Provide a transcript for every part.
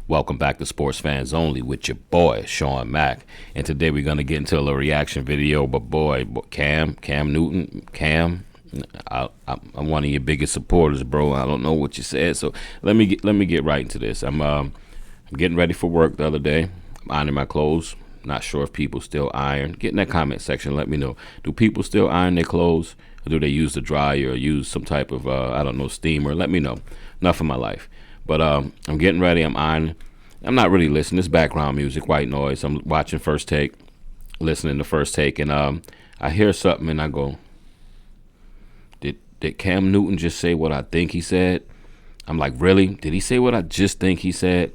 Welcome back to Sports Fans Only with your boy, Sean Mack. And today we're going to get into a little reaction video. But boy, Cam Newton, I'm one of your biggest supporters, bro. I don't know what you said. So let me get right into this. I'm getting ready for work the other day. I'm ironing my clothes. Not sure if people still iron. Get in that comment section. Let me know. Do people still iron their clothes? Or do they use the dryer or use some type of, steamer? Let me know. Enough of my life. But I'm getting ready. I'm ironing. I'm not really listening. It's background music, white noise. I'm watching First Take, listening to First Take, and I hear something and I go, did Cam Newton just say what I think he said? I'm like, really? Did he say what I just think he said?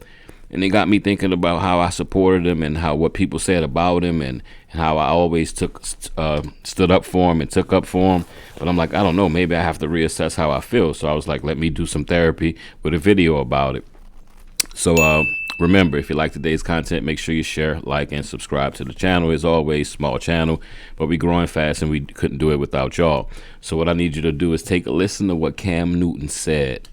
And it got me thinking about how I supported him and how what people said about him and how I always stood up for him and took up for him. But I'm like, I don't know. Maybe I have to reassess how I feel. So I was like, let me do some therapy with a video about it. So remember, if you like today's content, make sure you share, like, and subscribe to the channel. As always, small channel, but we're growing fast and we couldn't do it without y'all. So what I need you to do is take a listen to what Cam Newton said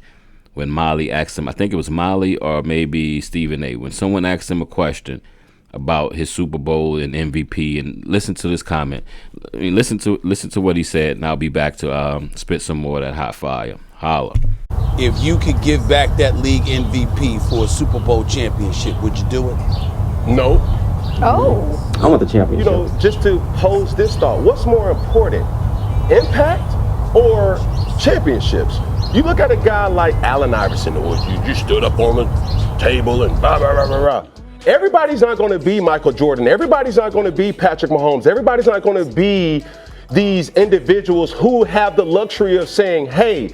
when Molly asked him, I think it was Molly or maybe Stephen A. When someone asked him a question about his Super Bowl and MVP, and listen to this comment. I mean, listen to what he said, and I'll be back to spit some more of that hot fire. Holla. If you could give back that league MVP for a Super Bowl championship, would you do it? No. Oh. I want the championship. You know, just to pose this thought, what's more important, impact or championships? You look at a guy like Allen Iverson, or you stood up on the table and blah, blah, blah, blah, blah. Everybody's not going to be Michael Jordan. Everybody's not going to be Patrick Mahomes. Everybody's not going to be these individuals who have the luxury of saying, hey,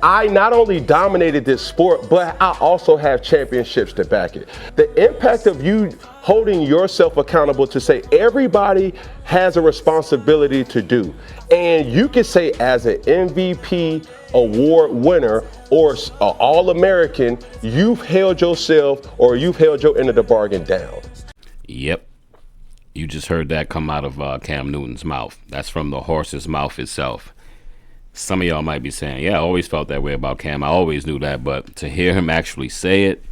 I not only dominated this sport, but I also have championships to back it. The impact of you holding yourself accountable to say everybody has a responsibility to do. And you can say as an MVP award winner or an All-American, you've held yourself or you've held your end of the bargain down. Yep. You just heard that come out of Cam Newton's mouth. That's from the horse's mouth itself. Some of y'all might be saying, yeah, I always felt that way about Cam. I always knew that. But to hear him actually say it,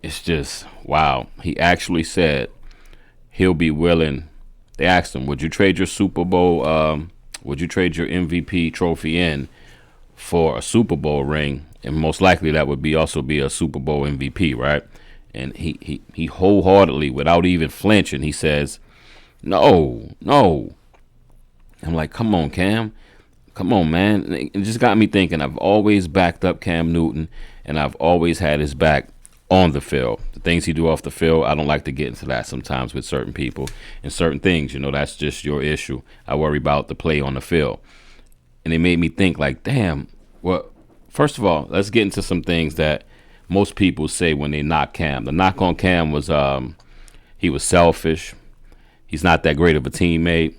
it's just, wow. He actually said he'll be willing. They asked him, would you trade your Super Bowl, would you trade your MVP trophy in for a Super Bowl ring? And most likely that would also be a Super Bowl MVP, right? And he wholeheartedly, without even flinching, he says, no. I'm like, come on, Cam. Come on, man. It just got me thinking. I've always backed up Cam Newton, and I've always had his back on the field. The things he do off the field, I don't like to get into that sometimes with certain people and certain things. You know, that's just your issue. I worry about the play on the field. And it made me think, like, damn, well, first of all, let's get into some things that most people say when they knock Cam. The knock on Cam was he was selfish. He's not that great of a teammate.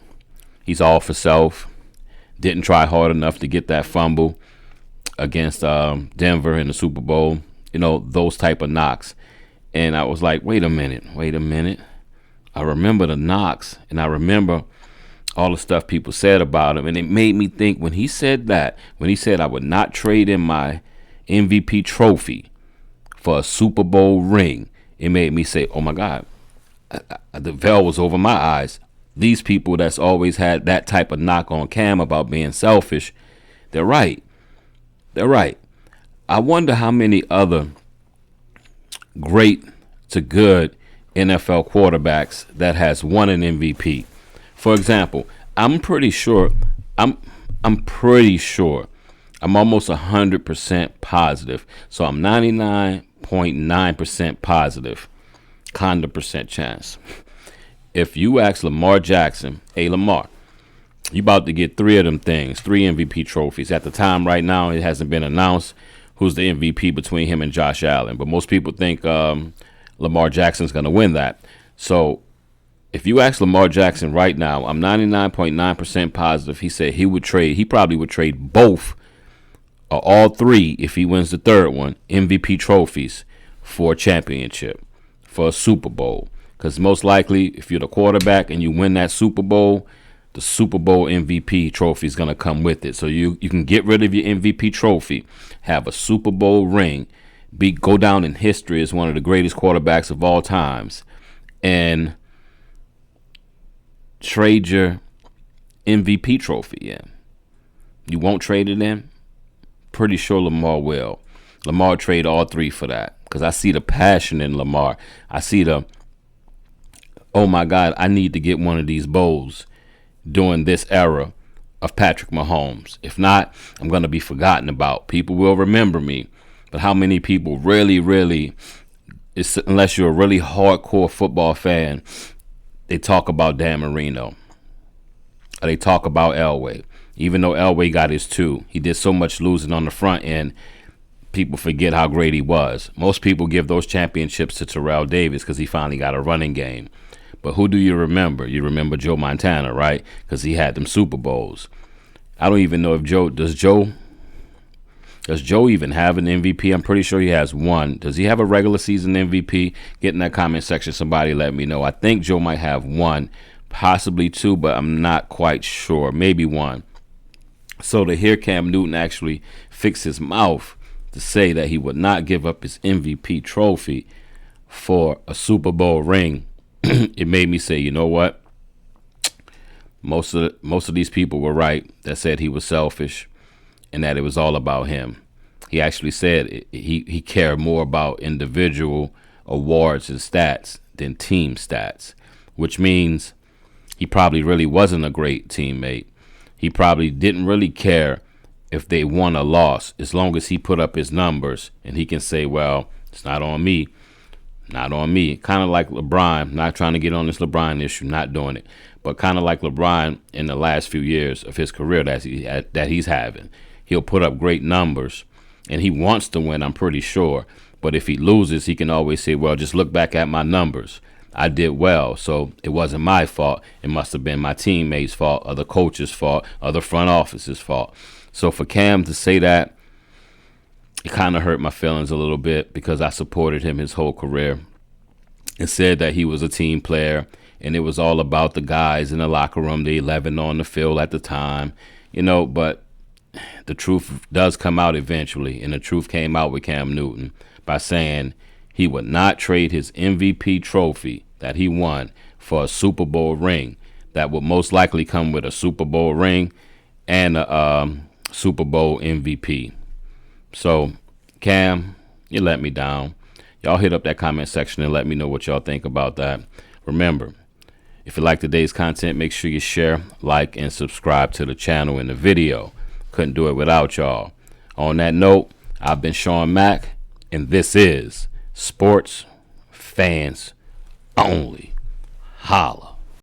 He's all for self. Didn't try hard enough to get that fumble against Denver in the Super Bowl. You know, those type of knocks. And I was like, wait a minute. I remember the knocks, and I remember all the stuff people said about him. And it made me think when he said that, when he said I would not trade in my MVP trophy for a Super Bowl ring, it made me say, oh, my God, the veil was over my eyes. These people that's always had that type of knock on Cam about being selfish, they're right. I wonder how many other great to good NFL quarterbacks that has won an MVP. For example, I'm pretty sure, I'm almost 100% positive. So I'm 99.9% positive, kind of percent chance. If you ask Lamar Jackson, hey, Lamar, you about to get 3 of them things, 3 MVP trophies. At the time right now, it hasn't been announced who's the MVP between him and Josh Allen. But most people think Lamar Jackson's going to win that. So if you ask Lamar Jackson right now, I'm 99.9% positive he said he probably would trade both or all 3 if he wins the 3rd one, MVP trophies for a championship, for a Super Bowl. Because most likely, if you're the quarterback and you win that Super Bowl, the Super Bowl MVP trophy is going to come with it. So you can get rid of your MVP trophy, have a Super Bowl ring, go down in history as one of the greatest quarterbacks of all times, and trade your MVP trophy in? You won't trade it in? Pretty sure Lamar will. Lamar trade all three for that, because I see the passion in Lamar. I see the, oh my God, I need to get one of these bowls during this era of Patrick Mahomes. If not, I'm going to be forgotten about. People will remember me. But how many people really, unless you're a really hardcore football fan, they talk about Dan Marino, or they talk about Elway. Even though Elway got his two, he did so much losing on the front end, people forget how great he was. Most people give those championships to Terrell Davis because he finally got a running game. But who do you remember? You remember Joe Montana, right? Because he had them Super Bowls. I don't even know if does Joe even have an MVP? I'm pretty sure he has one. Does he have a regular season MVP? Get in that comment section. Somebody let me know. I think Joe might have one, possibly two, but I'm not quite sure. Maybe one. So to hear Cam Newton actually fix his mouth to say that he would not give up his MVP trophy for a Super Bowl ring, it made me say, you know what? Most of these people were right that said he was selfish and that it was all about him. He actually said he cared more about individual awards and stats than team stats, which means he probably really wasn't a great teammate. He probably didn't really care if they won or lost, as long as he put up his numbers and he can say, well, it's not on me. Not on me. Kind of like LeBron, not trying to get on this LeBron issue, not doing it, but kind of like LeBron in the last few years of his career that he's having. He'll put up great numbers, and he wants to win, I'm pretty sure. But if he loses, he can always say, well, just look back at my numbers. I did well, so it wasn't my fault. It must have been my teammates' fault, or the coach's fault, or the front office's fault. So for Cam to say that, it kind of hurt my feelings a little bit, because I supported him his whole career and said that he was a team player, and it was all about the guys in the locker room, the 11 on the field at the time, but the truth does come out eventually, and the truth came out with Cam Newton by saying he would not trade his MVP trophy that he won for a Super Bowl ring that would most likely come with a Super Bowl ring and a Super Bowl MVP. So, Cam, you let me down. Y'all hit up that comment section and let me know what y'all think about that. Remember, if you like today's content, make sure you share, like, and subscribe to the channel and the video. Couldn't do it without y'all. On that note, I've been Sean Mack, and this is Sports Fans Only. Holla.